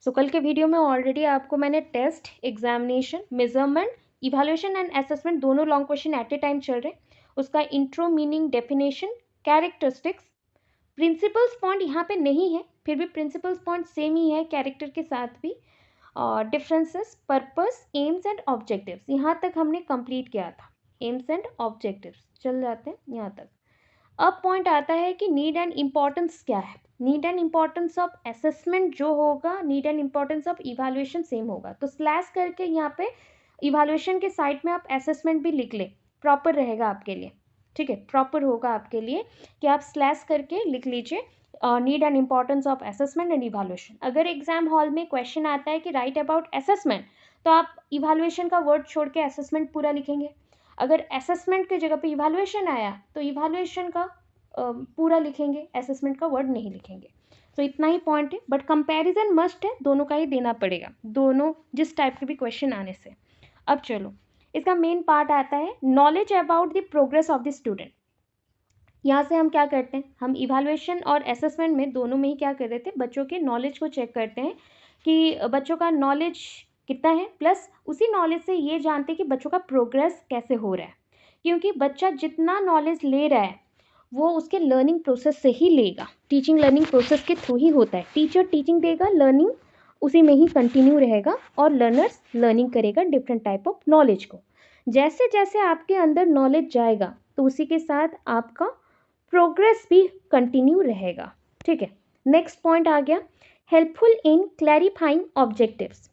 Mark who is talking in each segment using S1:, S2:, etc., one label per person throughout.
S1: सो कल के वीडियो में ऑलरेडी आपको मैंने test, examination, measurement, evaluation and assessment दोनों long question at a time चल रहे हैं, उसका intro, meaning, definition, characteristics, principles point यहाँ पे नहीं है, फिर भी प्रिंसिपल्स पॉइंट सेम ही है कैरेक्टर के साथ भी, और differences, purpose, AIIMS and objectives यहाँ तक हमने कंप्लीट किया था। एम्स एंड ऑब्जेक्टिव्स चल जाते हैं यहाँ तक। अब पॉइंट आता है कि नीड एंड इम्पॉर्टेंस क्या है। Need and importance of assessment जो होगा, need and importance of evaluation same होगा, तो स्लैश करके यहाँ पे इवैल्यूएशन के साइड में आप असेसमेंट भी लिख ले, प्रॉपर रहेगा आपके लिए। ठीक है, प्रॉपर होगा आपके लिए कि आप स्लैश करके लिख लीजिए need and importance of assessment and evaluation. अगर एग्जाम हॉल में क्वेश्चन आता है कि राइट अबाउट असेसमेंट, तो आप इवैल्यूएशन का वर्ड छोड़ के असेसमेंट पूरा लिखेंगे। अगर असेसमेंट के जगह पे इवैल्यूएशन आया तो इवैल्यूएशन का पूरा लिखेंगे, असेसमेंट का वर्ड नहीं लिखेंगे। तो इतना ही पॉइंट है, बट कंपैरिजन मस्ट है, दोनों का ही देना पड़ेगा, दोनों जिस टाइप के भी क्वेश्चन आने से। अब चलो, इसका मेन पार्ट आता है knowledge about the progress of the student. यहाँ से हम क्या करते हैं, हम इवैल्यूएशन और असेसमेंट में दोनों में ही क्या कर रहे थे, बच्चों के नॉलेज को चेक करते हैं कि बच्चों का नॉलेज कितना है, प्लस उसी नॉलेज से ये जानते हैं कि बच्चों का प्रोग्रेस कैसे हो रहा है। क्योंकि बच्चा जितना नॉलेज ले रहा है वो उसके लर्निंग प्रोसेस से ही लेगा, टीचिंग लर्निंग प्रोसेस के थ्रू ही होता है। टीचर टीचिंग देगा, लर्निंग उसी में ही कंटिन्यू रहेगा और लर्नर्स लर्निंग करेगा डिफरेंट टाइप ऑफ नॉलेज को। जैसे जैसे आपके अंदर नॉलेज जाएगा तो उसी के साथ आपका प्रोग्रेस भी कंटिन्यू रहेगा। ठीक है, नेक्स्ट पॉइंट आ गया helpful in clarifying objectives.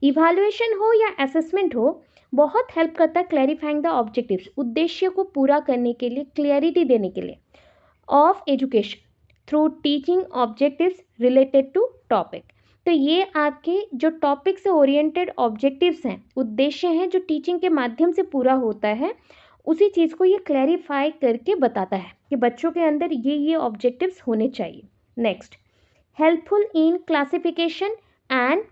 S1: Evaluation हो या असेसमेंट हो, बहुत हेल्प करता है क्लैरिफाइंग द ऑब्जेक्टिव्स, उद्देश्य को पूरा करने के लिए, क्लियरिटी देने के लिए of education through teaching objectives related to topic. तो ये आपके जो टॉपिक से ओरिएंटेड ऑब्जेक्टिव्स हैं, उद्देश्य हैं, जो टीचिंग के माध्यम से पूरा होता है, उसी चीज़ को ये क्लैरिफाई करके बताता है कि बच्चों के अंदर ये ऑब्जेक्टिव्स होने चाहिए। Next, helpful in classification and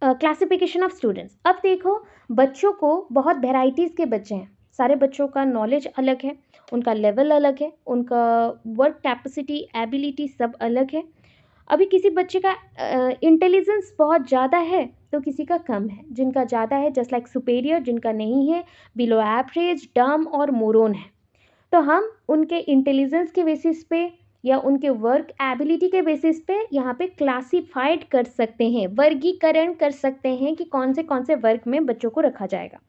S1: classification of students. अब देखो, बच्चों को बहुत वेराइटीज़ के बच्चे हैं, सारे बच्चों का नॉलेज अलग है, उनका लेवल अलग है, उनका वर्क कैपेसिटी, एबिलिटी सब अलग है। अभी किसी बच्चे का इंटेलिजेंस बहुत ज़्यादा है तो किसी का कम है, जिनका ज़्यादा है जस्ट लाइक सुपेरियर, जिनका नहीं है बिलो एवरेज, डम और मोरोन है। तो हम उनके इंटेलिजेंस के बेसिस पे या उनके वर्क एबिलिटी के बेसिस पे यहाँ पे क्लासिफाइड कर सकते हैं, वर्गीकरण कर सकते हैं कि कौन से वर्ग में बच्चों को रखा जाएगा।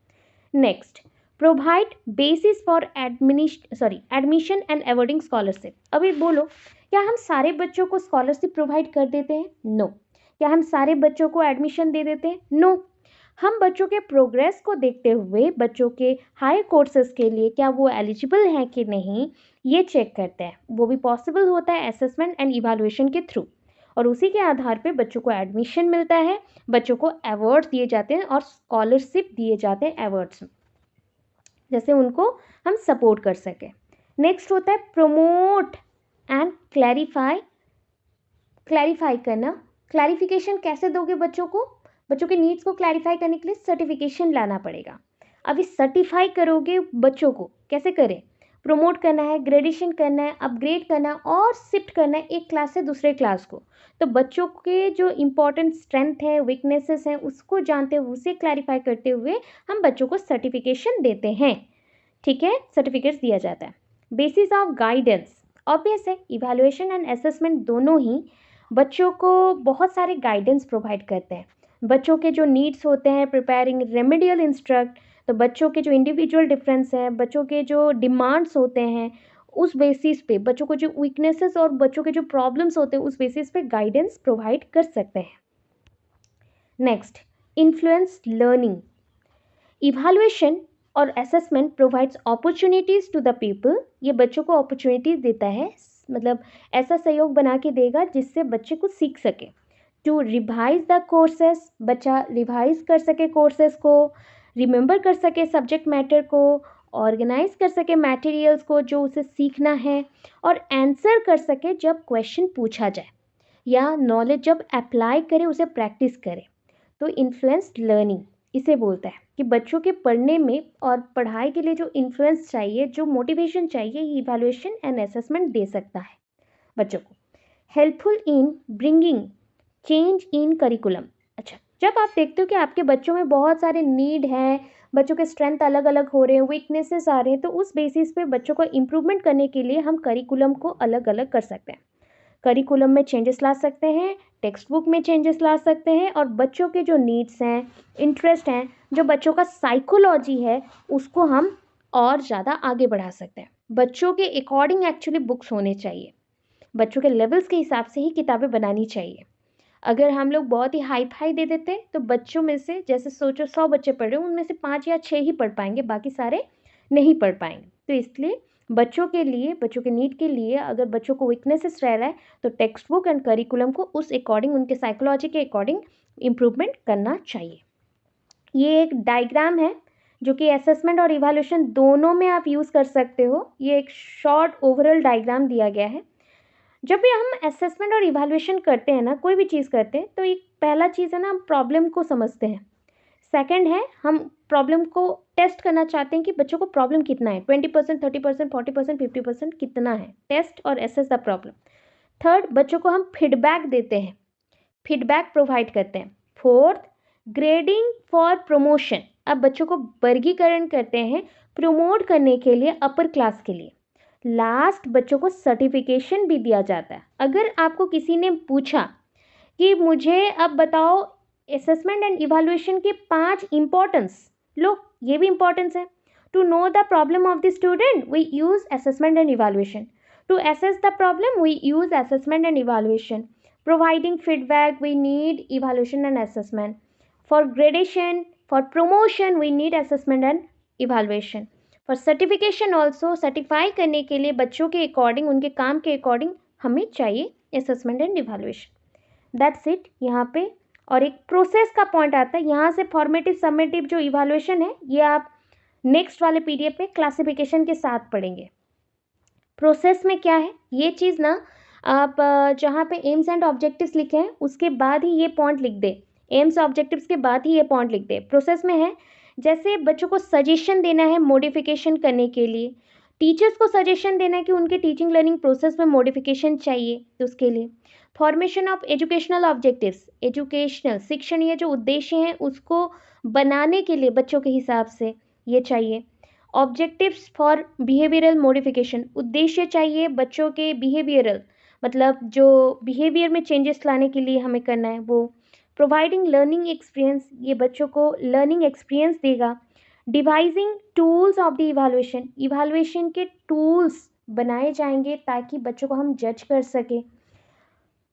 S1: Next, provide basis for admission and awarding scholarship. अभी बोलो, क्या हम सारे बच्चों को स्कॉलरशिप प्रोवाइड कर देते हैं? नो। क्या हम सारे बच्चों को एडमिशन दे देते हैं? नो। हम बच्चों के प्रोग्रेस को देखते हुए बच्चों के हाई कोर्सेज के लिए क्या वो एलिजिबल हैं कि नहीं, ये चेक करते हैं। वो भी पॉसिबल होता है असेसमेंट एंड इवैल्यूएशन के थ्रू, और उसी के आधार पे बच्चों को एडमिशन मिलता है, बच्चों को अवार्ड्स दिए जाते हैं और स्कॉलरशिप दिए जाते हैं अवार्ड्स में, जैसे उनको हम सपोर्ट कर सकें। नेक्स्ट होता है प्रोमोट एंड क्लैरिफाई करना। क्लैरिफिकेशन कैसे दोगे बच्चों को? बच्चों के नीड्स को क्लैरिफाई करने के लिए सर्टिफिकेशन लाना पड़ेगा। अभी सर्टिफाई करोगे बच्चों को, कैसे करें? प्रमोट करना है, ग्रेडेशन करना है, अपग्रेड करना है और शिफ्ट करना है एक क्लास से दूसरे क्लास को। तो बच्चों के जो इम्पोर्टेंट स्ट्रेंथ है, वीकनेसेस हैं, उसको जानते हुए, उसे क्लैरिफाई करते हुए हम बच्चों को सर्टिफिकेशन देते हैं। ठीक है, सर्टिफिकेट्स दिया जाता है। बेसिस ऑफ गाइडेंस, ऑब्वियस है, इवैल्यूएशन एंड असेसमेंट दोनों ही बच्चों को बहुत सारे गाइडेंस प्रोवाइड करते हैं। बच्चों के जो नीड्स होते हैं, प्रिपेयरिंग रेमेडियल इंस्ट्रक्ट, तो बच्चों के जो इंडिविजुअल डिफरेंस हैं, बच्चों के जो डिमांड्स होते हैं, उस बेसिस पे बच्चों को जो वीकनेसेस और बच्चों के जो प्रॉब्लम्स होते हैं, उस बेसिस पे गाइडेंस प्रोवाइड कर सकते हैं। Next, influence learning. इवैल्यूएशन और assessment provides opportunities to the people. ये बच्चों को अपॉर्चुनिटीज़ देता है, मतलब ऐसा सहयोग बना के देगा जिससे बच्चे कुछ सीख सके। टू रिवाइज द कोर्सेस, बच्चा रिवाइज कर सके कोर्सेस को, रिमेंबर कर सके सब्जेक्ट मैटर को, ऑर्गेनाइज कर सके मटेरियल्स को जो उसे सीखना है, और आंसर कर सके जब क्वेश्चन पूछा जाए, या नॉलेज जब अप्लाई करे, उसे प्रैक्टिस करे। तो इन्फ्लुएंस लर्निंग इसे बोलता है कि बच्चों के पढ़ने में और पढ़ाई के लिए जो इन्फ्लुएंस चाहिए, जो मोटिवेशन चाहिए, ये इवैल्यूएशन एंड असेसमेंट दे सकता है बच्चों को। Helpful in bringing change in curriculum. अच्छा, जब आप देखते हो कि आपके बच्चों में बहुत सारे नीड हैं, बच्चों के स्ट्रेंथ अलग अलग हो रहे हैं, वीकनेसेस आ रहे हैं, तो उस बेसिस पे बच्चों को इम्प्रूवमेंट करने के लिए हम करिकुलम को अलग अलग कर सकते हैं। करिकुलम में चेंजेस ला सकते हैं, टेक्स्ट बुक में चेंजेस ला सकते हैं, और बच्चों के जो नीड्स हैं, इंटरेस्ट हैं, जो बच्चों का साइकोलॉजी है, उसको हम और ज़्यादा आगे बढ़ा सकते हैं। बच्चों के अकॉर्डिंग एक्चुअली बुक्स होने चाहिए, बच्चों के लेवल्स के हिसाब से ही किताबें बनानी चाहिए। अगर हम लोग बहुत ही हाई फाई दे देते तो बच्चों में से, जैसे सोचो 100 बच्चे पढ़ रहे हैं, उनमें से 5 या 6 ही पढ़ पाएंगे, बाकी सारे नहीं पढ़ पाएंगे। तो इसलिए बच्चों के लिए, बच्चों के नीड के लिए, अगर बच्चों को वीकनेसेस रह रहा है तो टेक्स्ट बुक एंड करिकुलम को उस अकॉर्डिंग, उनके साइकोलॉजी के अकॉर्डिंग इम्प्रूवमेंट करना चाहिए। ये एक डायग्राम है जो कि असेसमेंट और इवैल्यूएशन दोनों में आप यूज़ कर सकते हो। ये एक शॉर्ट ओवरऑल डायग्राम दिया गया है। जब भी हम असेसमेंट और इवैल्यूएशन करते हैं ना, कोई भी चीज़ करते हैं, तो एक पहला चीज़ है ना, हम प्रॉब्लम को समझते हैं। सेकंड है, हम प्रॉब्लम को टेस्ट करना चाहते हैं कि बच्चों को प्रॉब्लम कितना है, 20%, 30%, 40%, 50% कितना है, टेस्ट और एसेस द प्रॉब्लम। थर्ड, बच्चों को हम फीडबैक देते हैं, फीडबैक प्रोवाइड करते हैं। फोर्थ, ग्रेडिंग फॉर प्रमोशन, अब बच्चों को वर्गीकरण करते हैं प्रमोट करने के लिए अपर क्लास के लिए। लास्ट, बच्चों को सर्टिफिकेशन भी दिया जाता है। अगर आपको किसी ने पूछा कि मुझे अब बताओ असेसमेंट एंड इवैल्यूएशन के 5 इंपॉर्टेंस, लो ये भी इंपॉर्टेंस है। To know the problem of the student we use assessment and evaluation, to assess the problem we use assessment and evaluation, providing feedback we need evaluation and assessment, for gradation, for promotion we need assessment and evaluation, for certification also, certify करने के लिए बच्चों के according, उनके काम के according हमें चाहिए assessment and evaluation. That's it यहाँ पे। और एक प्रोसेस का पॉइंट आता है यहाँ से, फॉर्मेटिव समेटिव जो इवैल्यूएशन है ये आप नेक्स्ट वाले पीडीएफ में क्लासिफिकेशन के साथ पढ़ेंगे। प्रोसेस में क्या है ये चीज़ ना, आप जहाँ पे एम्स एंड ऑब्जेक्टिव्स लिखे हैं उसके बाद ही ये पॉइंट लिख दे, एम्स ऑब्जेक्टिव्स के बाद ही ये पॉइंट लिख दे। प्रोसेस में है जैसे बच्चों को सजेशन देना है मॉडिफिकेशन करने के लिए, टीचर्स को सजेशन देना है कि उनके टीचिंग लर्निंग प्रोसेस में मॉडिफिकेशन चाहिए, तो उसके लिए formation of educational objectives, educational शिक्षण ये जो उद्देश्य हैं उसको बनाने के लिए बच्चों के हिसाब से ये चाहिए। ऑब्जेक्टिव्स फॉर बिहेवियरल मॉडिफिकेशन, उद्देश्य चाहिए बच्चों के बिहेवियरल, मतलब जो बिहेवियर में चेंजेस लाने के लिए हमें करना है वो। प्रोवाइडिंग लर्निंग एक्सपीरियंस, ये बच्चों को लर्निंग एक्सपीरियंस देगा। Devising tools of the evaluation, evaluation के टूल्स बनाए जाएंगे ताकि बच्चों को हम जज कर सकें।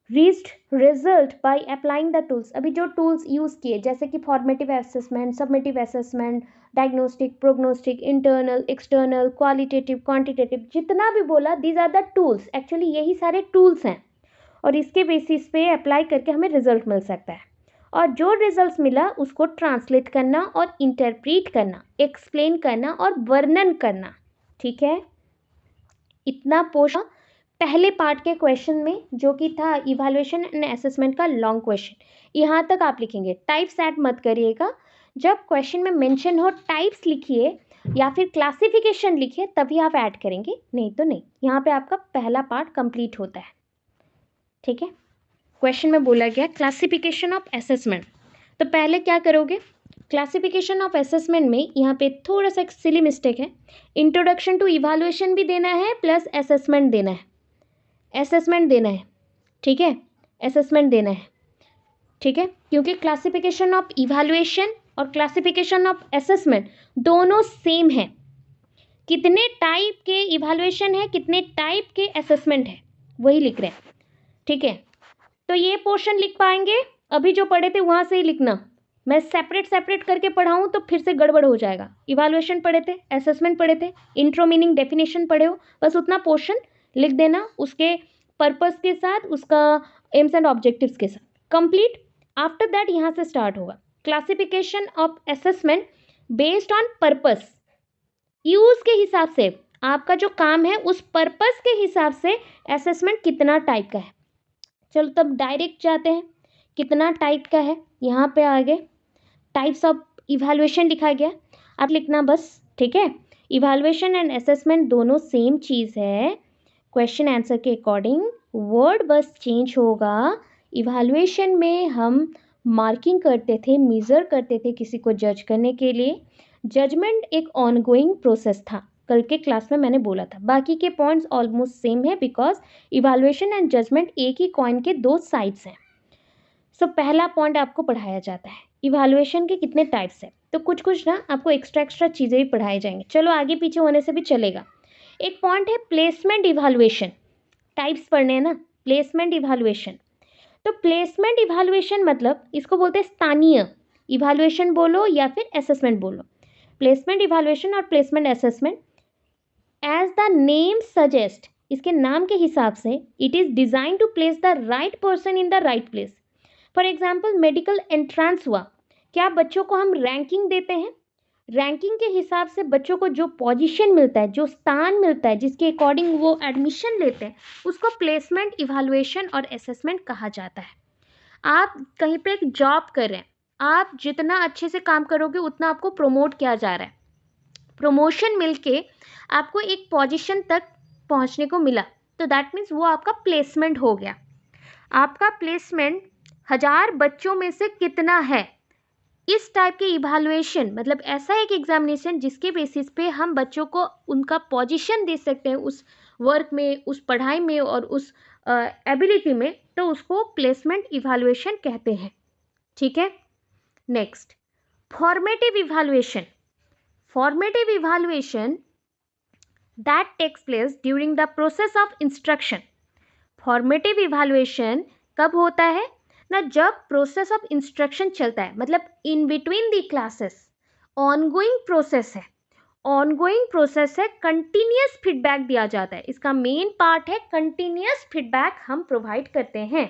S1: Reached result by applying the tools, अभी जो टूल्स यूज़ किए जैसे कि formative assessment, summative assessment, diagnostic, prognostic, internal, external, qualitative, quantitative, जितना भी बोला, these are the tools, actually यही सारे टूल्स हैं और इसके बेसिस पे अप्लाई करके हमें रिजल्ट मिल सकता है। और जो रिजल्ट्स मिला उसको ट्रांसलेट करना और इंटरप्रीट करना, एक्सप्लेन करना और वर्णन करना, ठीक है। इतना पोर्शन पहले पार्ट के क्वेश्चन में जो कि था इवैल्यूएशन एंड असेसमेंट का लॉन्ग क्वेश्चन, यहाँ तक आप लिखेंगे। टाइप्स ऐड मत करिएगा, जब क्वेश्चन में मेंशन हो टाइप्स लिखिए या फिर क्लासिफिकेशन लिखिए तभी आप ऐड करेंगे, नहीं तो नहीं। यहाँ पे आपका पहला पार्ट कंप्लीट होता है, ठीक है। क्वेश्चन में बोला गया क्लासिफिकेशन ऑफ असेसमेंट, तो पहले क्या करोगे, क्लासिफिकेशन ऑफ असेसमेंट में यहाँ पे थोड़ा सा एक सिली मिस्टेक है, इंट्रोडक्शन टू इवैल्यूएशन भी देना है प्लस असेसमेंट देना है, असेसमेंट देना है, ठीक है, असेसमेंट देना है, ठीक है, क्योंकि क्लासिफिकेशन ऑफ इवैल्यूएशन और क्लासिफिकेशन ऑफ असेसमेंट दोनों सेम है। कितने टाइप के इवैल्यूएशन है, कितने टाइप के असेसमेंट है, वही लिख रहे हैं, ठीक है। तो ये पोर्शन लिख पाएंगे, अभी जो पढ़े थे वहाँ से ही लिखना, मैं सेपरेट सेपरेट करके पढ़ाऊँ तो फिर से गड़बड़ हो जाएगा। इवैल्यूएशन पढ़े थे, असेसमेंट पढ़े थे, इंट्रो मीनिंग डेफिनेशन पढ़े हो, बस उतना पोर्शन लिख देना उसके पर्पस के साथ, उसका एम्स एंड ऑब्जेक्टिव्स के साथ, कंप्लीट। आफ्टर दैट यहाँ से स्टार्ट होगा classification of assessment based on purpose, use के हिसाब से, आपका जो काम है उस पर्पस के हिसाब से असेसमेंट कितना टाइप का है। चलो तब डायरेक्ट जाते हैं, कितना टाइप का है, यहाँ पे आगे टाइप्स ऑफ इवैल्यूएशन लिखा गया, आप लिखना बस, ठीक है। इवैल्यूएशन एंड असेसमेंट दोनों सेम चीज़ है, क्वेश्चन आंसर के अकॉर्डिंग वर्ड बस चेंज होगा, इवैल्यूएशन में हम मार्किंग करते थे, मेज़र करते थे किसी को जज करने के लिए। जजमेंट एक ऑनगोइंग प्रोसेस था, कल के क्लास में मैंने बोला था। बाकी के पॉइंट्स ऑलमोस्ट सेम है बिकॉज इवैल्यूएशन एंड जजमेंट एक ही कॉइन के दो साइड्स हैं। सो पहला पॉइंट आपको पढ़ाया जाता है इवैल्यूएशन के कितने टाइप्स है, तो कुछ कुछ ना आपको एक्स्ट्रा चीज़ें भी पढ़ाई जाएंगे। चलो आगे पीछे होने से भी चलेगा। एक पॉइंट है प्लेसमेंट इवैल्यूएशन, टाइप्स पढ़ने हैं ना। प्लेसमेंट इवैल्यूएशन, तो प्लेसमेंट इवैल्यूएशन मतलब इसको बोलते हैं स्थानीय इवैल्यूएशन बोलो या फिर असेसमेंट बोलो। प्लेसमेंट इवैल्यूएशन और placement assessment, as the name suggest, इसके नाम के हिसाब से it is design to place the right person in the right place. For example medical entrance हुआ, क्या बच्चों को हम रैंकिंग देते हैं? रैंकिंग के हिसाब से बच्चों को जो पोजीशन मिलता है, जो स्थान मिलता है, जिसके अकॉर्डिंग वो एडमिशन लेते हैं, उसको प्लेसमेंट इवैल्यूएशन और असेसमेंट कहा जाता है। आप कहीं पे एक जॉब कर रहे हैं, आप जितना अच्छे से काम करोगे उतना आपको प्रमोट किया जा रहा है। प्रमोशन मिलके आपको एक पोजीशन तक पहुंचने को मिला, तो दैट मीन्स वो आपका प्लेसमेंट हो गया। आपका प्लेसमेंट 1000 बच्चों में से कितना है, इस टाइप के इवैल्यूएशन, मतलब ऐसा एक एग्जामिनेशन जिसके बेसिस पे हम बच्चों को उनका पोजीशन दे सकते हैं उस वर्क में, उस पढ़ाई में और उस एबिलिटी में, तो उसको प्लेसमेंट इवैल्यूएशन कहते हैं। ठीक है। Next, formative evaluation. Formative evaluation that takes place during the process of instruction. Formative evaluation कब होता है ना, जब प्रोसेस ऑफ इंस्ट्रक्शन चलता है, मतलब in between the classes ongoing process है। ऑनगोइंग प्रोसेस है, कंटिन्यूस फीडबैक दिया जाता है। इसका मेन पार्ट है कंटिन्यूस फीडबैक हम प्रोवाइड करते हैं।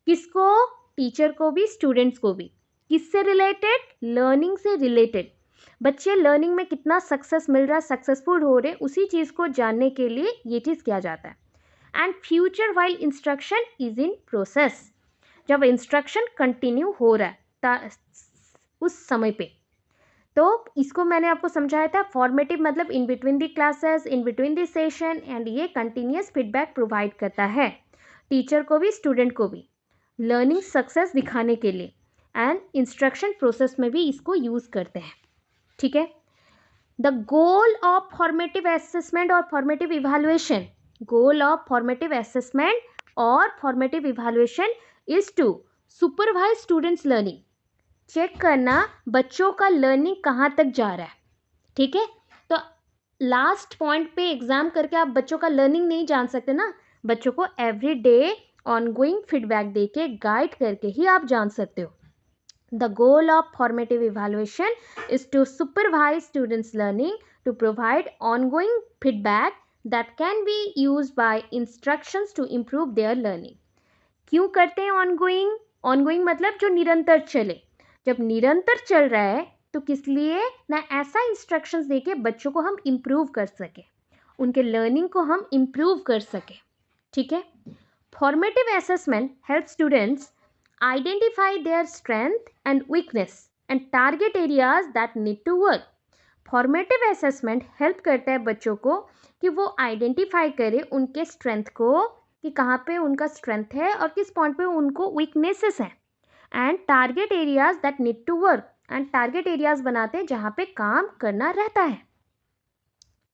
S1: किसको? टीचर को भी, स्टूडेंट्स को भी। किससे रिलेटेड? लर्निंग से रिलेटेड। बच्चे लर्निंग में कितना सक्सेस मिल रहा है, सक्सेसफुल हो रहे, उसी चीज़ को जानने के लिए ये चीज़ किया जाता है। And future while instruction is in process, जब इंस्ट्रक्शन कंटिन्यू हो रहा है उस समय पे। तो इसको मैंने आपको समझाया था, फॉर्मेटिव मतलब in between the classes, in between the session, and ये कंटिन्यूस फीडबैक प्रोवाइड करता है टीचर को भी, स्टूडेंट को भी, लर्निंग सक्सेस दिखाने के लिए, एंड इंस्ट्रक्शन प्रोसेस में भी इसको यूज़ करते हैं। ठीक है। The goal of formative assessment और formative evaluation, goal of formative assessment और formative evaluation is to supervise students learning, check करना बच्चों का लर्निंग कहाँ तक जा रहा है। ठीक है। तो लास्ट पॉइंट पे एग्जाम करके आप बच्चों का लर्निंग नहीं जान सकते ना, बच्चों को एवरी डे ऑनगोइंग फीडबैक देके गाइड करके ही आप जान सकते हो। The goal of formative evaluation is to supervise students' learning, to provide ongoing feedback that can be used by instructions to improve their learning. क्यों करते हैं ongoing? ongoing मतलब जो निरंतर चले। जब निरंतर चल रहा है तो किस लिए ना, ऐसा इंस्ट्रक्शंस देके बच्चों को हम इम्प्रूव कर सके, उनके लर्निंग को हम इम्प्रूव कर सके। ठीक है। Formative assessment help students identify their strength and weakness and target areas that need to work. Formative assessment help करता है बच्चों को कि वो आइडेंटिफाई करे उनके स्ट्रेंथ को, कि कहाँ पे उनका स्ट्रेंथ है और किस पॉइंट पे उनको वीकनेसेस हैं, and target areas that need to work, and target areas बनाते हैं जहाँ पे काम करना रहता है।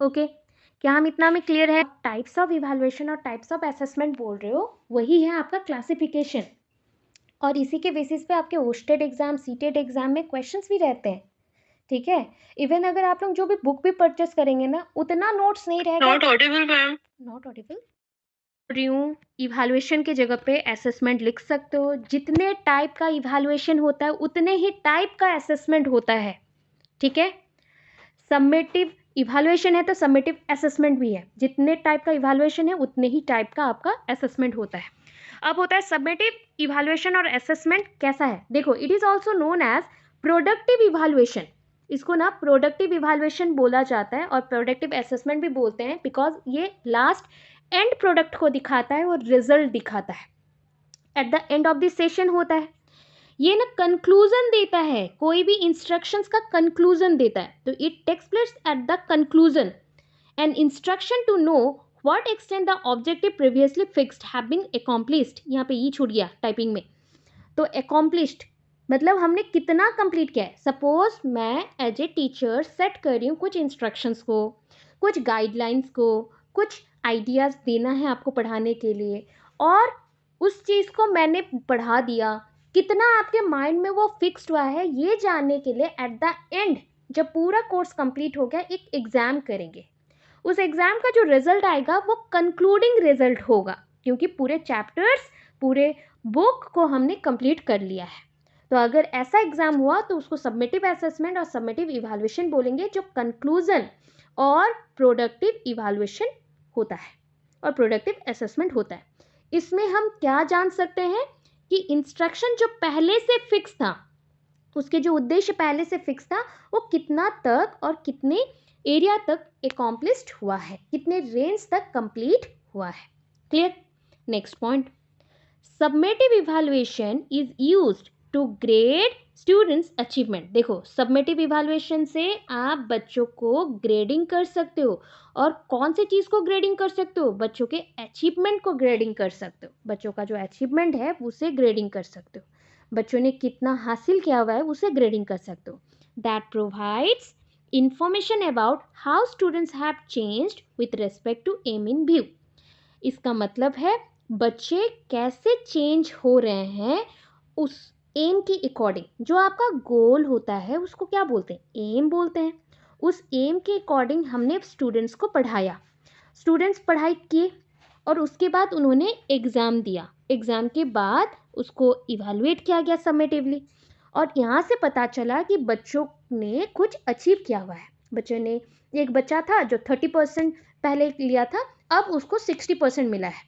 S1: ओके क्या हम इतना में क्लियर है? टाइप्स ऑफ इवैल्यूएशन और टाइप्स ऑफ असेसमेंट बोल रहे हो, वही है आपका क्लासिफिकेशन, और इसी के बेसिस पे आपके ओस्टेड एग्जाम, सीटेड एग्जाम में क्वेश्चंस भी रहते हैं। ठीक है। इवन अगर आप लोग जो भी बुक भी परचेस करेंगे ना, उतना नोट्स नहीं रहेगा। Not Audible ma'am. Not Audible रही हूँ। इवैल्यूएशन के जगह पे असेसमेंट लिख सकते हो। जितने टाइप का इवैल्यूएशन होता है उतने ही टाइप का असेसमेंट होता है। ठीक है। समेटिव इवैल्यूएशन है तो समेटिव असेसमेंट भी है। जितने टाइप का इवैल्यूएशन है उतने ही टाइप का आपका असेसमेंट होता है। अब होता है समेटिव इवैल्यूएशन और असेसमेंट कैसा है, देखो, it is also known as productive evaluation. इसको ना प्रोडक्टिव इवैल्यूएशन बोला जाता है और प्रोडक्टिव असेसमेंट भी बोलते हैं, बिकॉज ये लास्ट एंड प्रोडक्ट को दिखाता है और रिजल्ट दिखाता है। At the end of the session होता है, ये ना कंक्लूजन देता है, कोई भी इंस्ट्रक्शंस का कंक्लूजन देता है, तो it takes place at the conclusion, an instruction to know what extent the objective previously fixed have been accomplished, यहाँ पे ई छूट गया टाइपिंग में, तो अकॉम्प्लिश्ड मतलब हमने कितना कंप्लीट किया है। सपोज मैं एज ए टीचर सेट कर रही हूँ कुछ इंस्ट्रक्शंस को, कुछ गाइडलाइंस को, कुछ आइडियाज़ देना है आपको पढ़ाने के लिए, और उस चीज़ को मैंने पढ़ा दिया, कितना आपके माइंड में वो फिक्स्ड हुआ है ये जानने के लिए एट द एंड जब पूरा कोर्स कंप्लीट हो गया एक एग्ज़ाम करेंगे। उस एग्ज़ाम का जो रिजल्ट आएगा वो कंक्लूडिंग रिजल्ट होगा, क्योंकि पूरे चैप्टर्स पूरे बुक को हमने कंप्लीट कर लिया है। तो अगर ऐसा एग्ज़ाम हुआ तो उसको सबमिटिव असेसमेंट और सबमिटिव इवैल्यूएशन बोलेंगे, जो कंक्लूजन और प्रोडक्टिव इवैल्यूएशन होता है और प्रोडक्टिव असेसमेंट होता है। इसमें हम क्या जान सकते हैं कि इंस्ट्रक्शन जो पहले से फिक्स था, उसके जो उद्देश्य पहले से फिक्स था, वो कितना तक और कितने एरिया तक अकॉम्प्लिश्ड हुआ है, कितने रेंज तक कंप्लीट हुआ है। Clear? Next point, summative evaluation is used to grade students achievement. देखो, सबमेटिव इवैल्यूएशन से आप बच्चों को ग्रेडिंग कर सकते हो, और कौन सी चीज़ को ग्रेडिंग कर सकते हो? बच्चों के अचीवमेंट को ग्रेडिंग कर सकते हो, बच्चों का जो अचीवमेंट है उसे ग्रेडिंग कर सकते हो, बच्चों ने कितना हासिल किया हुआ है उसे ग्रेडिंग कर सकते हो। That provides information about how students have changed with respect to aim in view. इसका मतलब है बच्चे कैसे चेंज हो रहे हैं उस एम के अकॉर्डिंग। जो आपका गोल होता है उसको क्या बोलते हैं? एम बोलते हैं। उस एम के अकॉर्डिंग हमने स्टूडेंट्स को पढ़ाया, स्टूडेंट्स पढ़ाई किए, और उसके बाद उन्होंने एग्ज़ाम दिया, एग्ज़ाम के बाद उसको इवैल्यूएट किया गया सबमिटिवली, और यहाँ से पता चला कि बच्चों ने कुछ अचीव किया हुआ है। बच्चों ने, एक बच्चा था जो 30% पहले लिया था, अब उसको 60% मिला है,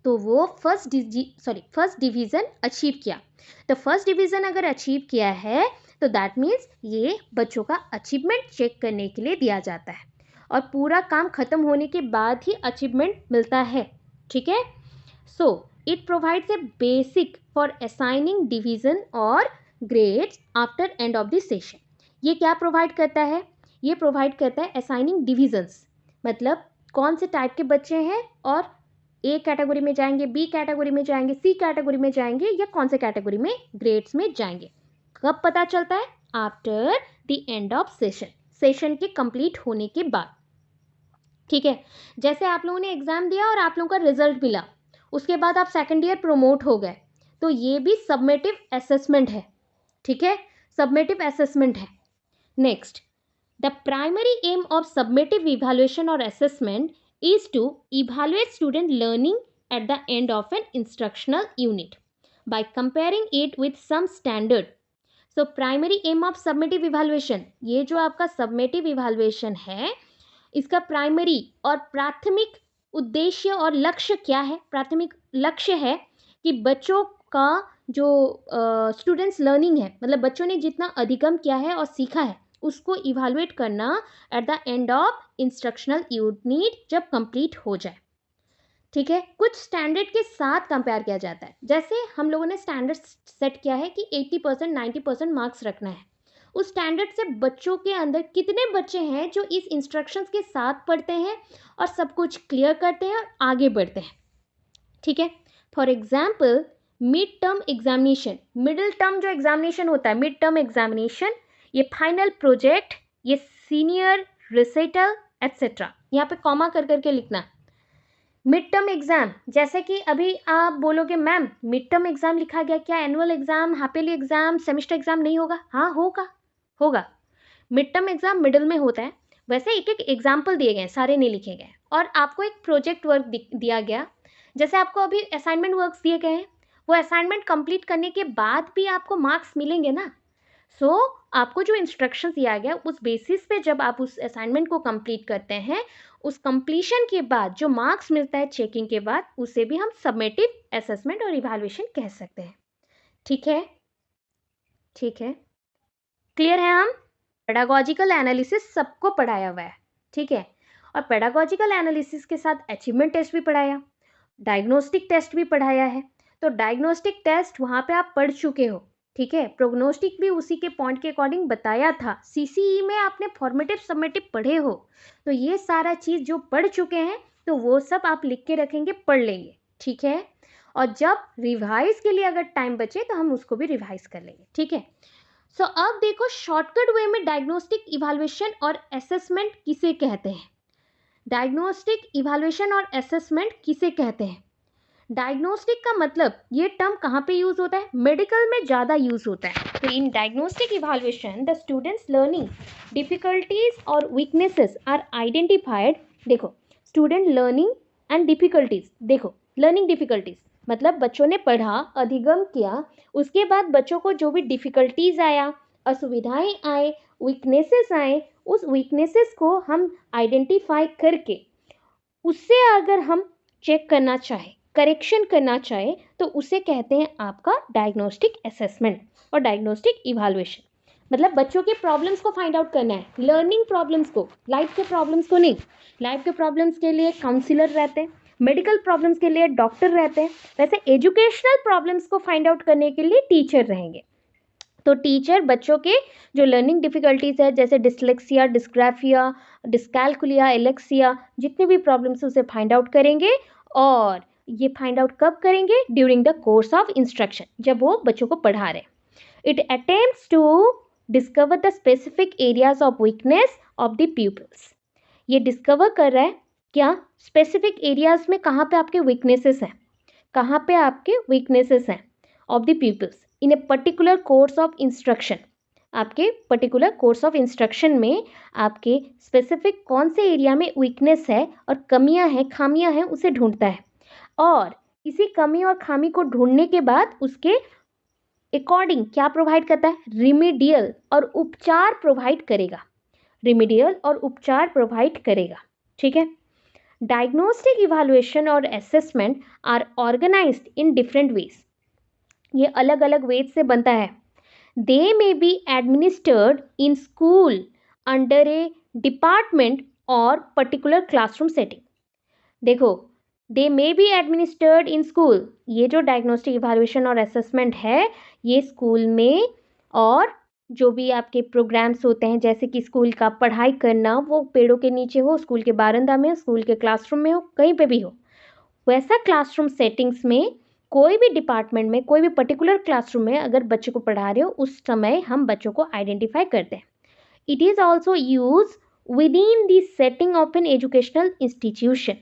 S1: तो वो फर्स्ट डिवीज़न अचीव किया। तो फर्स्ट डिवीज़न अगर अचीव किया है तो दैट मीन्स ये बच्चों का अचीवमेंट चेक करने के लिए दिया जाता है, और पूरा काम ख़त्म होने के बाद ही अचीवमेंट मिलता है। ठीक है? So it provides a basic for assigning division और grades after end of the session. ये क्या प्रोवाइड करता है? ये प्रोवाइड करता है असाइनिंग डिवीज़न्स, मतलब कौन से टाइप के बच्चे हैं और ए कैटेगरी में जाएंगे, बी कैटेगरी में जाएंगे, सी कैटेगरी में जाएंगे, या कौन से कैटेगरी में ग्रेड्स में जाएंगे। कब पता चलता है? After the end of session, session के कंप्लीट होने के बाद। ठीक है? जैसे आप लोगों ने एग्जाम दिया और आप लोगों का रिजल्ट मिला, उसके बाद आप सेकेंड ईयर प्रोमोट हो गए, तो ये भी सबमेटिव असेसमेंट है। ठीक है? सबमेटिव असेसमेंट है। Next, the primary aim of summative evaluation और assessment is to evaluate student learning at the end of an instructional unit by comparing it with some standard. So primary aim of summative evaluation, ये जो आपका summative evaluation है, इसका primary और प्राथमिक उद्देश्य और लक्ष्य क्या है? प्राथमिक लक्ष्य है कि बच्चों का जो स्टूडेंट्स लर्निंग है, मतलब बच्चों ने जितना अधिगम किया है और सीखा है, उसको इवैल्यूएट करना at the end of instructional unit जब कंप्लीट हो जाए। ठीक है? कुछ स्टैंडर्ड के साथ कंपेयर किया जाता है। जैसे हम लोगों ने स्टैंडर्ड सेट किया है कि 80% 90% मार्क्स रखना है, उस स्टैंडर्ड से बच्चों के अंदर कितने बच्चे हैं जो इस इंस्ट्रक्शंस के साथ पढ़ते हैं और सब कुछ क्लियर करते हैं और आगे बढ़ते हैं। ठीक है? For example, mid term examination, middle term जो एग्जामिनेशन होता है, मिड टर्म एग्जामिनेशन, ये फाइनल प्रोजेक्ट, ये सीनियर रिसाइटल एट्सेट्रा, यहाँ पे कॉमा कर करके लिखना। मिड टर्म एग्जाम, जैसे कि अभी आप बोलोगे मैम मिड टर्म एग्जाम लिखा गया, क्या annual exam, half yearly exam, semester exam नहीं होगा? हाँ होगा। मिड टर्म एग्जाम मिडिल में होता है। वैसे एक एक एग्जाम्पल दिए गए, सारे नहीं लिखे गए, और आपको एक प्रोजेक्ट वर्क दिया गया। जैसे आपको अभी असाइनमेंट वर्क्स दिए गए हैं, वो असाइनमेंट कंप्लीट करने के बाद भी आपको मार्क्स मिलेंगे ना। सो आपको जो इंस्ट्रक्शन दिया गया उस बेसिस पे जब आप उस असाइनमेंट को कंप्लीट करते हैं, उस कंप्लीशन के बाद जो मार्क्स मिलता है चेकिंग के बाद, उसे भी हम सबमेटिव असेसमेंट और इवैल्यूएशन कह सकते हैं। ठीक है? क्लियर है? हम पेडागोजिकल एनालिसिस सबको पढ़ाया हुआ है। ठीक है? और पेडागोजिकल एनालिसिस के साथ अचीवमेंट टेस्ट भी पढ़ाया, डायग्नोस्टिक टेस्ट भी पढ़ाया है। तो डायग्नोस्टिक टेस्ट वहाँ पे आप पढ़ चुके हो। ठीक है? प्रोग्नोस्टिक भी उसी के पॉइंट के अकॉर्डिंग बताया था। सीसीई में आपने फॉर्मेटिव सबमेटिव पढ़े हो, तो ये सारा चीज़ जो पढ़ चुके हैं तो वो सब आप लिख के रखेंगे, पढ़ लेंगे, ठीक है। और जब रिवाइज के लिए अगर टाइम बचे तो हम उसको भी रिवाइज कर लेंगे, ठीक है। सो अब देखो शॉर्टकट वे में डायग्नोस्टिक इवैल्यूएशन और असेसमेंट किसे कहते हैं। डायग्नोस्टिक इवैल्यूएशन और असेसमेंट किसे कहते हैं। डायग्नोस्टिक का मतलब ये टर्म कहाँ पे यूज होता है, मेडिकल में ज़्यादा यूज होता है। तो in diagnostic evaluation the students learning difficulties और वीकनेसेस आर आइडेंटिफाइड। देखो स्टूडेंट लर्निंग एंड डिफिकल्टीज, देखो लर्निंग डिफिकल्टीज मतलब बच्चों ने पढ़ा, अधिगम किया, उसके बाद बच्चों को जो भी डिफिकल्टीज आया, असुविधाएं आए, वीकनेसेस आए, उस वीकनेसेस को हम आइडेंटिफाई करके उससे अगर हम चेक करना चाहे, करेक्शन करना चाहे, तो उसे कहते हैं आपका डायग्नोस्टिक असेसमेंट और डायग्नोस्टिक इवैल्यूएशन। मतलब बच्चों के प्रॉब्लम्स को फाइंड आउट करना है, लर्निंग प्रॉब्लम्स को, लाइफ के प्रॉब्लम्स को नहीं। लाइफ के प्रॉब्लम्स के लिए काउंसलर रहते हैं, मेडिकल प्रॉब्लम्स के लिए डॉक्टर रहते हैं, वैसे एजुकेशनल प्रॉब्लम्स को फाइंड आउट करने के लिए टीचर रहेंगे। तो टीचर बच्चों के जो लर्निंग डिफिकल्टीज है, जैसे डिसलेक्सिया, डिस्ग्राफिया, डिस्कैल्कुलिया, एलेक्सिया, जितने भी प्रॉब्लम्स उसे फाइंड आउट करेंगे। और ये फाइंड आउट कब करेंगे, during the course of instruction, जब वो बच्चों को पढ़ा रहे। It attempts to discover the specific areas of weakness of the peoples. ये डिस्कवर कर रहा है क्या, स्पेसिफिक एरियाज में कहाँ पे आपके वीकनेसेस हैं, कहाँ पे आपके वीकनेसेस हैं of the peoples in a particular course of instruction. आपके पर्टिकुलर कोर्स ऑफ इंस्ट्रक्शन में आपके स्पेसिफिक कौन से एरिया में वीकनेस है और कमियां हैं, खामियां हैं, उसे ढूंढता है। और इसी कमी और खामी को ढूंढने के बाद उसके अकॉर्डिंग क्या प्रोवाइड करता है, रिमीडियल और उपचार प्रोवाइड करेगा, रिमीडियल और उपचार प्रोवाइड करेगा, ठीक है। डायग्नोस्टिक इवैल्यूएशन और assessment are organized in different ways. ये अलग अलग वेज से बनता है। They may be administered in school under a department और पर्टिकुलर क्लासरूम सेटिंग। देखो they may be administered in school, ये जो डायग्नोस्टिक इवैल्यूएशन और असेसमेंट है ये स्कूल में, और जो भी आपके प्रोग्राम्स होते हैं जैसे कि स्कूल का पढ़ाई करना, वो पेड़ों के नीचे हो, स्कूल के बारंदा में हो, स्कूल के क्लासरूम में हो, कहीं पे भी हो, वैसा क्लासरूम सेटिंग्स में कोई भी डिपार्टमेंट में, कोई भी पर्टिकुलर क्लासरूम में अगर बच्चे को पढ़ा रहे हो, उस समय हम बच्चों को आइडेंटिफाई करते हैं। It is also use with in the setting of an educational institution.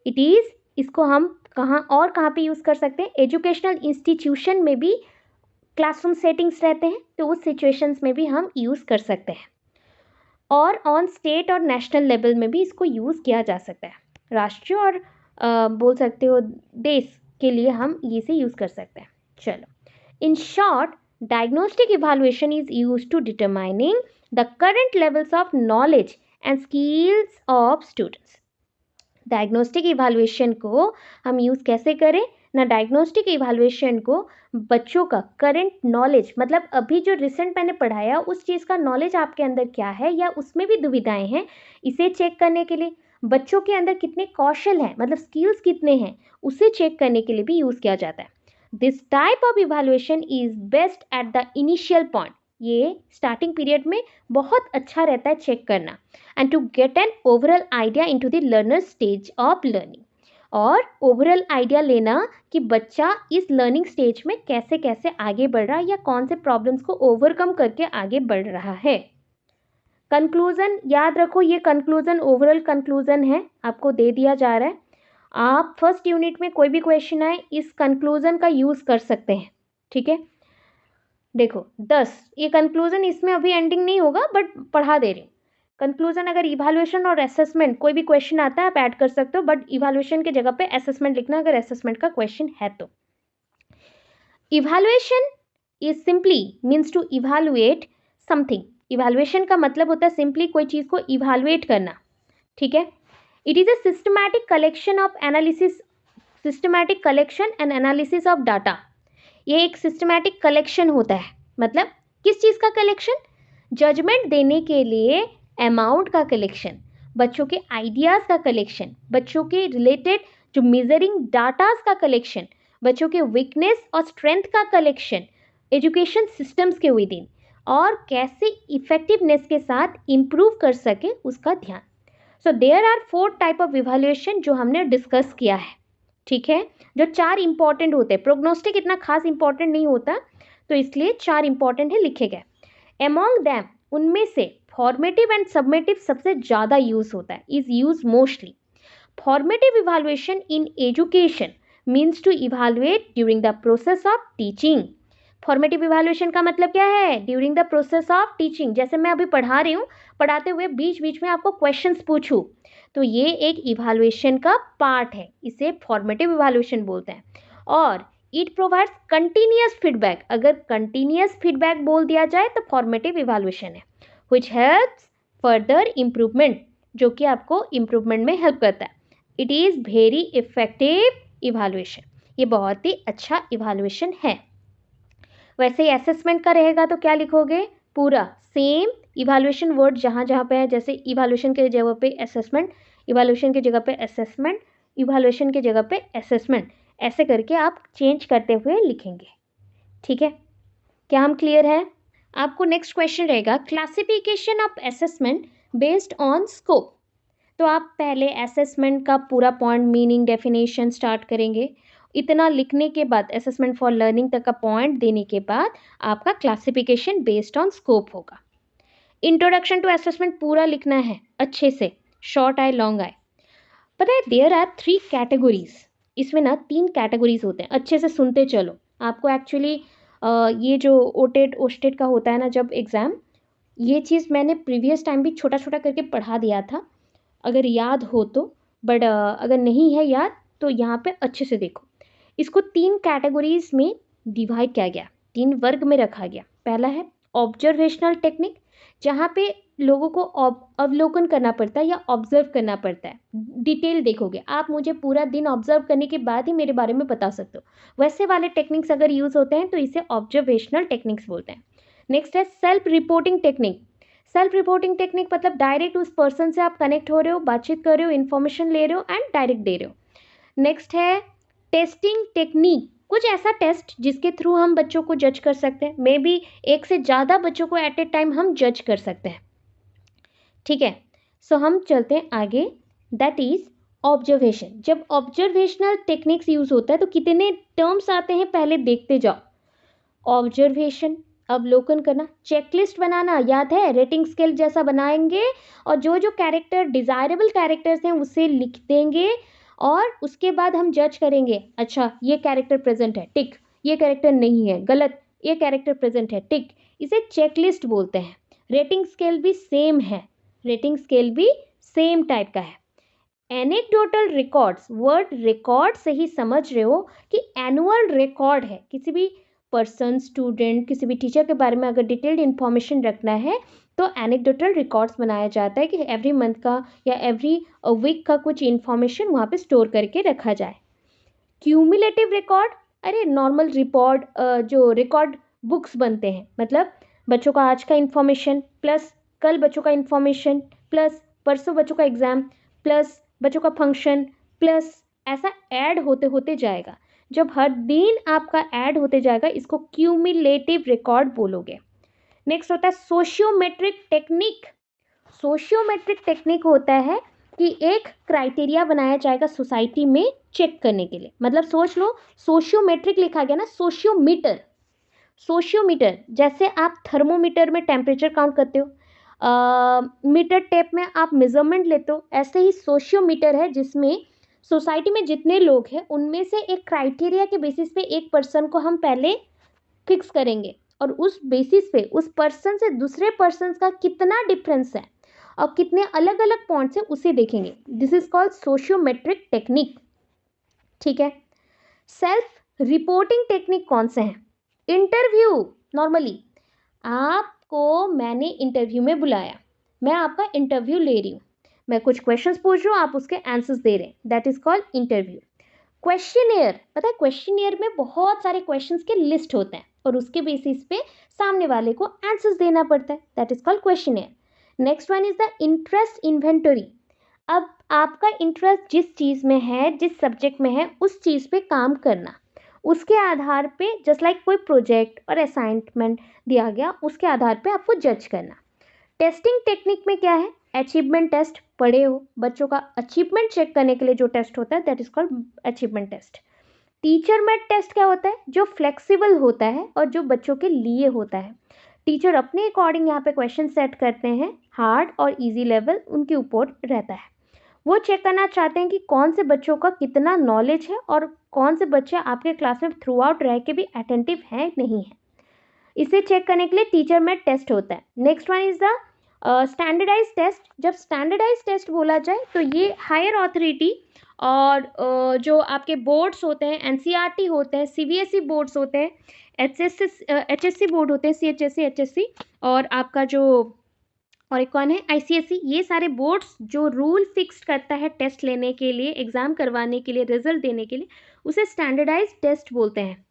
S1: It is, इसको हम कहाँ पे यूज़ कर सकते हैं, एजुकेशनल इंस्टीट्यूशन में भी क्लासरूम सेटिंग्स रहते हैं, तो उस सिचुएशंस में भी हम यूज़ कर सकते हैं। और ऑन स्टेट और नेशनल लेवल में भी इसको यूज़ किया जा सकता है। राष्ट्रीय और बोल सकते हो देश के लिए हम इसे यूज़ कर सकते हैं। चलो, in short diagnostic evaluation is use to determining the current levels of knowledge and skills of students. Diagnostic evaluation को हम यूज़ कैसे करें ना, डायग्नोस्टिक इवैल्यूएशन को बच्चों का करंट नॉलेज, मतलब अभी जो रिसेंट मैंने पढ़ाया उस चीज़ का नॉलेज आपके अंदर क्या है या उसमें भी दुविधाएं हैं, इसे चेक करने के लिए, बच्चों के अंदर कितने कौशल हैं, मतलब स्किल्स कितने हैं, उसे चेक करने के लिए भी यूज़ किया जाता है। This type of evaluation is best at the initial point. ये स्टार्टिंग पीरियड में बहुत अच्छा रहता है चेक करना, and to get an overall idea into the learner stage of learning, और ओवरऑल आइडिया लेना कि बच्चा इस लर्निंग स्टेज में कैसे कैसे आगे बढ़ रहा है या कौन से प्रॉब्लम्स को ओवरकम करके आगे बढ़ रहा है। कंक्लूजन याद रखो, ये कंक्लूजन ओवरऑल कंक्लूजन है, आपको दे दिया जा रहा है। आप फर्स्ट यूनिट में कोई भी क्वेश्चन आए इस कंक्लूजन का यूज़ कर सकते हैं, ठीक है। देखो 10, ये कंक्लूजन इसमें अभी एंडिंग नहीं होगा बट पढ़ा दे रही हूँ। कंक्लूजन, अगर इवैल्यूएशन और असेसमेंट कोई भी क्वेश्चन आता है आप ऐड कर सकते हो, बट इवैल्यूएशन के जगह पे असेसमेंट लिखना अगर असेसमेंट का क्वेश्चन है तो। Evaluation is simply means to evaluate something. Evaluation का मतलब होता है सिंपली कोई चीज़ को इवैल्यूएट करना, ठीक है। It is a systematic collection of analysis, systematic collection and analysis of data. ये एक सिस्टमैटिक कलेक्शन होता है, मतलब किस चीज़ का कलेक्शन, जजमेंट देने के लिए अमाउंट का कलेक्शन, बच्चों के आइडियाज़ का कलेक्शन, बच्चों के रिलेटेड जो मेजरिंग डाटाज का कलेक्शन, बच्चों के वीकनेस और स्ट्रेंथ का कलेक्शन एजुकेशन सिस्टम्स के विद इन, और कैसे इफेक्टिवनेस के साथ इम्प्रूव कर सके उसका ध्यान। So there are 4 type of evaluation जो हमने डिस्कस किया है, ठीक है, जो 4 इंपॉर्टेंट होते हैं। प्रोग्नोस्टिक इतना खास इंपॉर्टेंट नहीं होता, तो इसलिए 4 इंपॉर्टेंट है, लिखे गए। एमॉन्ग दैम, उनमें से फॉर्मेटिव एंड सबमेटिव सबसे ज़्यादा यूज होता है, is use mostly. Formative evaluation in education means to evaluate during the process of teaching. Formative evaluation का मतलब क्या है? During the process of teaching. जैसे मैं अभी पढ़ा रही हूँ, पढ़ाते हुए बीच बीच में आपको क्वेश्चंस पूछूं, तो ये एक इवैल्यूएशन का पार्ट है, इसे फॉर्मेटिव इवैल्यूएशन बोलते हैं। और इट प्रोवाइड्स कंटिन्यूअस फीडबैक, अगर कंटिन्यूअस फीडबैक बोल दिया जाए तो फॉर्मेटिव इवैल्यूएशन है। विच हेल्प्स फर्दर इम्प्रूवमेंट, जो कि आपको इम्प्रूवमेंट में हेल्प करता है। It is very effective evaluation, ये बहुत ही अच्छा इवैल्यूएशन है। वैसे ही असेसमेंट का रहेगा तो क्या लिखोगे? पूरा सेम इवैल्यूएशन वर्ड जहाँ जहाँ पे है, जैसे इवैल्यूएशन के जगह पे असेसमेंट, इवैल्यूएशन की जगह पे असेसमेंट, इवैल्यूएशन की जगह पे असेसमेंट, ऐसे करके आप चेंज करते हुए लिखेंगे, ठीक है। क्या हम क्लियर है? आपको नेक्स्ट क्वेश्चन रहेगा classification of assessment based on scope. तो आप पहले असेसमेंट का पूरा पॉइंट, मीनिंग, डेफिनेशन स्टार्ट करेंगे। इतना लिखने के बाद, असेसमेंट फॉर लर्निंग तक का पॉइंट देने के बाद आपका क्लासिफिकेशन बेस्ड ऑन स्कोप होगा। इंट्रोडक्शन टू असेसमेंट पूरा लिखना है अच्छे से, शॉर्ट आए लॉन्ग आए। पता है देयर आर 3 कैटेगरीज, इसमें ना 3 कैटेगरीज होते हैं, अच्छे से सुनते चलो। आपको एक्चुअली ये जो ओटेट ओस्टेट का होता है ना जब एग्ज़ाम, ये चीज़ मैंने प्रीवियस टाइम भी छोटा छोटा करके पढ़ा दिया था, अगर याद हो तो, बट अगर नहीं है याद तो यहाँ पे अच्छे से देखो। इसको 3 कैटेगरीज में डिवाइड किया गया, 3 वर्ग में रखा गया। पहला है ऑब्जर्वेशनल टेक्निक, जहाँ पे लोगों को अवलोकन करना पड़ता है या ऑब्जर्व करना पड़ता है। डिटेल देखोगे आप, मुझे पूरा दिन ऑब्जर्व करने के बाद ही मेरे बारे में बता सकते हो। वैसे वाले टेक्निक्स अगर यूज़ होते हैं तो इसे ऑब्जर्वेशनल टेक्निक्स बोलते हैं। नेक्स्ट है self reporting technique. Self reporting technique मतलब डायरेक्ट उस पर्सन से आप कनेक्ट हो रहे हो, बातचीत कर रहे हो, इन्फॉर्मेशन ले रहे हो एंड डायरेक्ट दे रहे हो। नेक्स्ट है टेस्टिंग टेक्निक, कुछ ऐसा टेस्ट जिसके थ्रू हम बच्चों को जज कर सकते हैं, मे बी एक से ज़्यादा बच्चों को एट ए टाइम हम जज कर सकते हैं, ठीक है। सो हम चलते हैं आगे, दैट इज ऑब्जर्वेशन। जब ऑब्जर्वेशनल टेक्निक्स यूज होता है तो कितने टर्म्स आते हैं पहले देखते जाओ। ऑब्जर्वेशन, अवलोकन करना, चेकलिस्ट बनाना, याद है रेटिंग स्केल जैसा बनाएंगे, और जो जो कैरेक्टर डिजायरेबल कैरेक्टर्स हैं उसे लिख देंगे, और उसके बाद हम जज करेंगे, अच्छा ये कैरेक्टर प्रेजेंट है, टिक, ये कैरेक्टर नहीं है, गलत, ये कैरेक्टर प्रेजेंट है, टिक, इसे चेकलिस्ट बोलते हैं। रेटिंग स्केल भी सेम है, रेटिंग स्केल भी सेम टाइप का है। एनेक्डोटल रिकॉर्ड्स, वर्ड रिकॉर्ड से ही समझ रहे हो कि एनुअल रिकॉर्ड है, किसी भी पर्सन, स्टूडेंट, किसी भी टीचर के बारे में अगर डिटेल्ड इन्फॉर्मेशन रखना है तो एनेक्डोटल रिकॉर्ड्स बनाया जाता है कि एवरी मंथ का या एवरी वीक का कुछ इन्फॉर्मेशन वहाँ पे स्टोर करके रखा जाए। क्यूमुलेटिव रिकॉर्ड, अरे नॉर्मल रिपोर्ट, जो रिकॉर्ड बुक्स बनते हैं, मतलब बच्चों का आज का इन्फॉर्मेशन प्लस कल बच्चों का इन्फॉर्मेशन प्लस परसों बच्चों का एग्ज़ाम प्लस बच्चों का फंक्शन प्लस, ऐसा ऐड होते होते जाएगा। जब हर दिन आपका ऐड होते जाएगा, इसको क्यूमुलेटिव रिकॉर्ड बोलोगे। नेक्स्ट होता है सोशियोमेट्रिक टेक्निक। सोशियोमेट्रिक टेक्निक होता है कि एक क्राइटेरिया बनाया जाएगा सोसाइटी में चेक करने के लिए, मतलब सोच लो सोशियोमेट्रिक लिखा गया ना, सोशियोमीटर, सोशियोमीटर जैसे आप थर्मोमीटर में टेम्परेचर काउंट करते हो, मीटर टेप में आप मेजरमेंट लेते हो, ऐसे ही सोशियोमीटर है जिसमें सोसाइटी में जितने लोग हैं उनमें से एक क्राइटेरिया के बेसिस पे एक पर्सन को हम पहले फिक्स करेंगे, और उस बेसिस पे उस पर्सन से दूसरे पर्सन का कितना डिफरेंस है और कितने अलग अलग पॉइंट्स हैं उसे देखेंगे। This is called sociometric technique, ठीक है। सेल्फ रिपोर्टिंग टेक्निक कौन से हैं? इंटरव्यू, नॉर्मली आपको मैंने इंटरव्यू में बुलाया, मैं आपका इंटरव्यू ले रही हूँ, मैं कुछ क्वेश्चंस पूछ रही हूँ, आप उसके आंसर्स दे रहे हैं, that is called interview. Questionnaire, पता है क्वेश्चनियर में बहुत सारे क्वेश्चंस के लिस्ट होते हैं और उसके बेसिस पे सामने वाले को आंसर्स देना पड़ता है, that is called questionnaire. Next one is the interest inventory. अब आपका इंटरेस्ट जिस चीज़ में है, जिस सब्जेक्ट में है, उस चीज़ पे काम करना, उसके आधार पे जस्ट लाइक कोई प्रोजेक्ट और असाइनमेंट दिया गया, उसके आधार पे आपको जज करना। टेस्टिंग टेक्निक में क्या है? अचीवमेंट टेस्ट पढ़े हो, बच्चों का अचीवमेंट चेक करने के लिए जो टेस्ट होता है that is called achievement test. Teacher made test क्या होता है, जो फ्लेक्सिबल होता है और जो बच्चों के लिए होता है। टीचर अपने अकॉर्डिंग यहाँ पे क्वेश्चन सेट करते हैं, हार्ड और इजी लेवल उनके ऊपर रहता है। वो चेक करना चाहते हैं कि कौन से बच्चों का कितना नॉलेज है और कौन से बच्चे आपके क्लास में थ्रू आउट रह के भी अटेंटिव हैं नहीं है। इसे चेक करने के लिए टीचर मेड टेस्ट होता है। Next one is the standardize test. जब स्टैंडर्डाइज टेस्ट बोला जाए तो ये हायर ऑथोरिटी और जो आपके बोर्ड्स होते हैं, एनसीईआरटी होते हैं, सीबीएसई बोर्ड्स होते हैं, एचएससी बोर्ड होते हैं, सीएचएससी, एचएससी, और आपका जो और एक कौन है, आईसीएसई, ये सारे बोर्ड्स जो रूल फिक्स करता है टेस्ट लेने के लिए, एग्जाम करवाने के लिए, रिजल्ट देने के लिए, उसे स्टैंडर्डाइज टेस्ट बोलते हैं।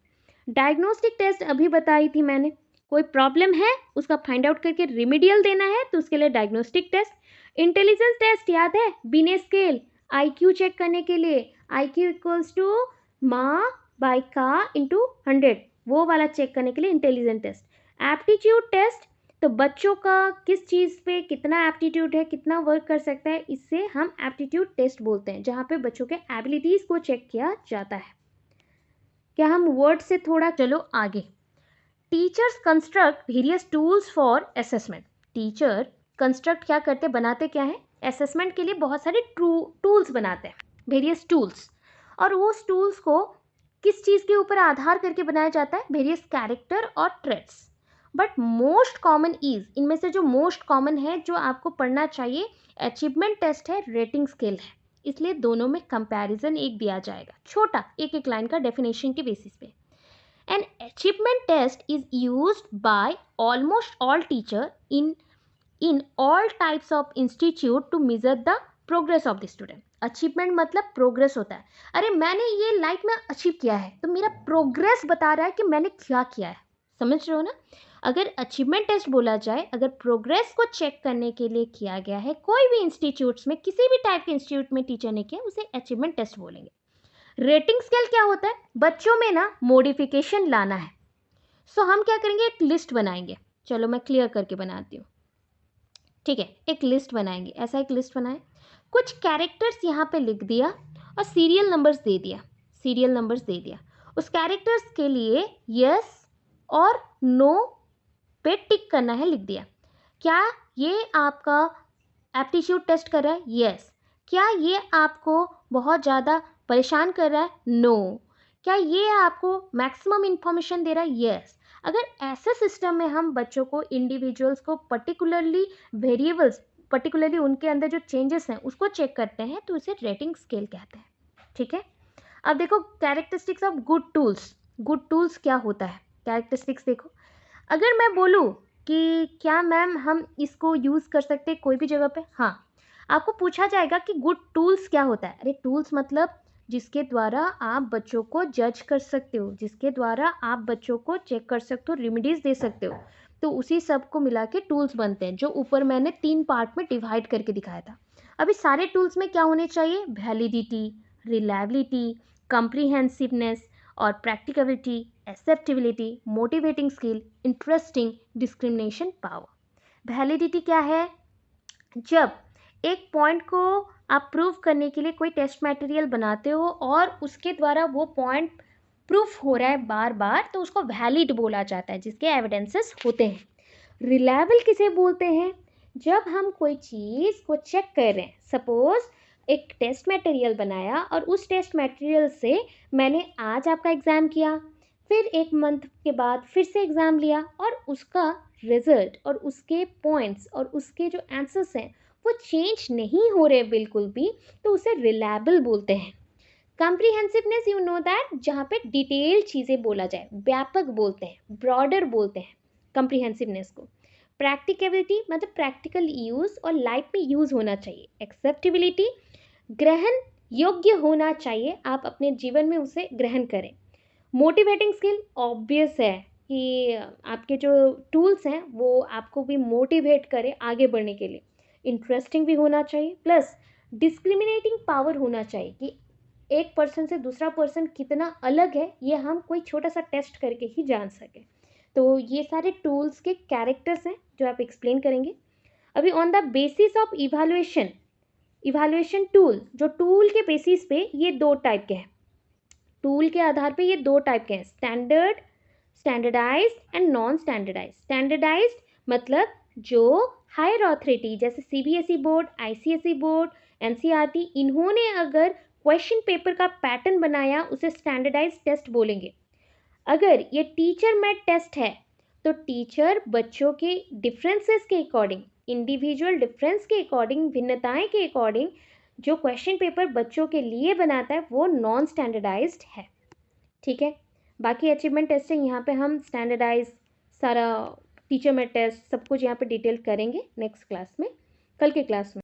S1: डायग्नोस्टिक टेस्ट अभी बताई थी मैंने, कोई प्रॉब्लम है उसका फाइंड आउट करके रिमीडियल देना है तो उसके लिए डायग्नोस्टिक टेस्ट। इंटेलिजेंस टेस्ट याद है, बिने स्केल, आईक्यू चेक करने के लिए, आईक्यू इक्वल्स टू माँ बाय का इंटू 100, वो वाला चेक करने के लिए इंटेलिजेंस टेस्ट। एप्टीट्यूड टेस्ट, तो बच्चों का किस चीज़ पे कितना एप्टीट्यूड है, कितना वर्क कर सकता है, इससे हम एप्टीट्यूड टेस्ट बोलते हैं, जहाँ पे बच्चों के एबिलिटीज़ को चेक किया जाता है। क्या हम वर्ड से थोड़ा चलो आगे। Teachers construct various tools for assessment. Teacher construct क्या करते, बनाते क्या है, असेसमेंट के लिए बहुत सारे टूल्स बनाते हैं, वेरियस टूल्स। और उस टूल्स को किस चीज़ के ऊपर आधार करके बनाया जाता है, वेरियस कैरेक्टर और traits. But most common is, इनमें से जो मोस्ट कॉमन है जो आपको पढ़ना चाहिए, अचीवमेंट टेस्ट है, रेटिंग स्केल है, इसलिए दोनों में कंपैरिजन एक दिया जाएगा, छोटा एक एक लाइन का डेफिनेशन के बेसिस पे। An achievement test is used by almost all teachers in all types of institute to measure the progress of the student. Achievement मतलब प्रोग्रेस होता है, अरे मैंने ये लाइफ में अचीव किया है तो मेरा प्रोग्रेस बता रहा है कि मैंने क्या किया है, समझ रहे हो ना। अगर अचीवमेंट टेस्ट बोला जाए, अगर प्रोग्रेस को चेक करने के लिए किया गया है कोई भी इंस्टीट्यूट्स में, किसी भी टाइप के इंस्टीट्यूट में टीचर ने किया, उसे अचीवमेंट टेस्ट बोलेंगे। रेटिंग स्केल क्या होता है, बच्चों में ना मॉडिफिकेशन लाना है, सो हम क्या करेंगे, एक लिस्ट बनाएंगे। चलो मैं क्लियर करके बनाती हूँ, ठीक है। एक लिस्ट बनाएंगे, ऐसा एक लिस्ट बनाए, कुछ कैरेक्टर्स यहाँ पे लिख दिया और सीरियल नंबर्स दे दिया, सीरियल नंबर्स दे दिया। उस कैरेक्टर्स के लिए यस और नो पे टिक करना है, लिख दिया। क्या ये आपका एप्टीट्यूड टेस्ट कर रहा है, यस। क्या ये आपको बहुत ज़्यादा परेशान कर रहा है, नो। क्या ये आपको मैक्सिमम इंफॉर्मेशन दे रहा है, यस। अगर ऐसे सिस्टम में हम बच्चों को, इंडिविजुअल्स को, पर्टिकुलरली वेरिएबल्स, पर्टिकुलरली उनके अंदर जो चेंजेस हैं उसको चेक करते हैं तो उसे रेटिंग स्केल कहते हैं, ठीक है। अब देखो characteristics of good tools. Good tools क्या होता है, कैरेक्टरिस्टिक्स देखो। अगर मैं बोलूँ कि क्या मैम हम इसको यूज़ कर सकते हैं कोई भी जगह पे, हाँ, आपको पूछा जाएगा कि गुड टूल्स क्या होता है। अरे टूल्स मतलब जिसके द्वारा आप बच्चों को जज कर सकते हो, जिसके द्वारा आप बच्चों को चेक कर सकते हो, रेमेडीज दे सकते हो, तो उसी सब को मिला के टूल्स बनते हैं, जो ऊपर मैंने 3 पार्ट में डिवाइड करके दिखाया था। अभी सारे टूल्स में क्या होने चाहिए, वैलिडिटी, रिलायबिलिटी, कॉम्प्रिहेंसिवनेस और practicability, acceptability, motivating skill, interesting, discrimination power. Validity क्या है, जब एक पॉइंट को आप प्रूव करने के लिए कोई टेस्ट मटेरियल बनाते हो और उसके द्वारा वो पॉइंट प्रूफ हो रहा है बार बार, तो उसको वैलिड बोला जाता है, जिसके एविडेंसेस होते हैं। रिलायबल किसे बोलते हैं, जब हम कोई चीज़ को चेक कर रहे हैं, सपोज एक टेस्ट मटेरियल बनाया और उस टेस्ट मटेरियल से मैंने आज आपका एग्ज़ाम किया, फिर 1 मंथ के बाद फिर से एग्ज़ाम लिया और उसका रिजल्ट और उसके पॉइंट्स और उसके जो आंसर्स हैं वो चेंज नहीं हो रहे बिल्कुल भी, तो उसे रिलायबल बोलते हैं। कॉम्प्रिहेंसिवनेस, यू नो दैट, जहाँ पे डिटेल चीज़ें बोला जाए, व्यापक बोलते हैं, ब्रॉडर बोलते हैं कॉम्प्रिहेंसिवनेस को। प्रैक्टिकेबिलिटी मतलब प्रैक्टिकल यूज़ और लाइफ में यूज़ होना चाहिए। एक्सेप्टेबिलिटी, ग्रहण योग्य होना चाहिए, आप अपने जीवन में उसे ग्रहण करें। मोटिवेटिंग स्किल, ऑब्वियस है कि आपके जो टूल्स हैं वो आपको भी मोटिवेट करें आगे बढ़ने के लिए। इंटरेस्टिंग भी होना चाहिए, प्लस डिस्क्रिमिनेटिंग पावर होना चाहिए कि एक पर्सन से दूसरा पर्सन कितना अलग है ये हम कोई छोटा सा टेस्ट करके ही जान सकें। तो ये सारे टूल्स के कैरेक्टर्स हैं जो आप एक्सप्लेन करेंगे। अभी on the basis of evaluation tool, जो टूल के बेसिस पे ये दो टाइप के हैं, टूल के आधार पे ये दो टाइप के हैं, standardized and non standardized. Standardized मतलब जो हायर अथॉरिटी जैसे CBSE board, ICSE board, NCERT, इन्होंने अगर क्वेश्चन पेपर का पैटर्न बनाया उसे स्टैंडर्डाइज्ड टेस्ट बोलेंगे। अगर ये टीचर मेड टेस्ट है तो टीचर बच्चों के डिफरेंसेस के अकॉर्डिंग, इंडिविजुअल डिफरेंस के अकॉर्डिंग, भिन्नताएं के अकॉर्डिंग जो क्वेश्चन पेपर बच्चों के लिए बनाता है वो नॉन स्टैंडर्डाइज्ड है। ठीक है, बाकी अचीवमेंट टेस्ट है, यहाँ पे हम स्टैंडर्डाइज सारा टीचर मेड टेस्ट सब कुछ यहाँ पे डिटेल करेंगे नेक्स्ट क्लास में, कल के क्लास में।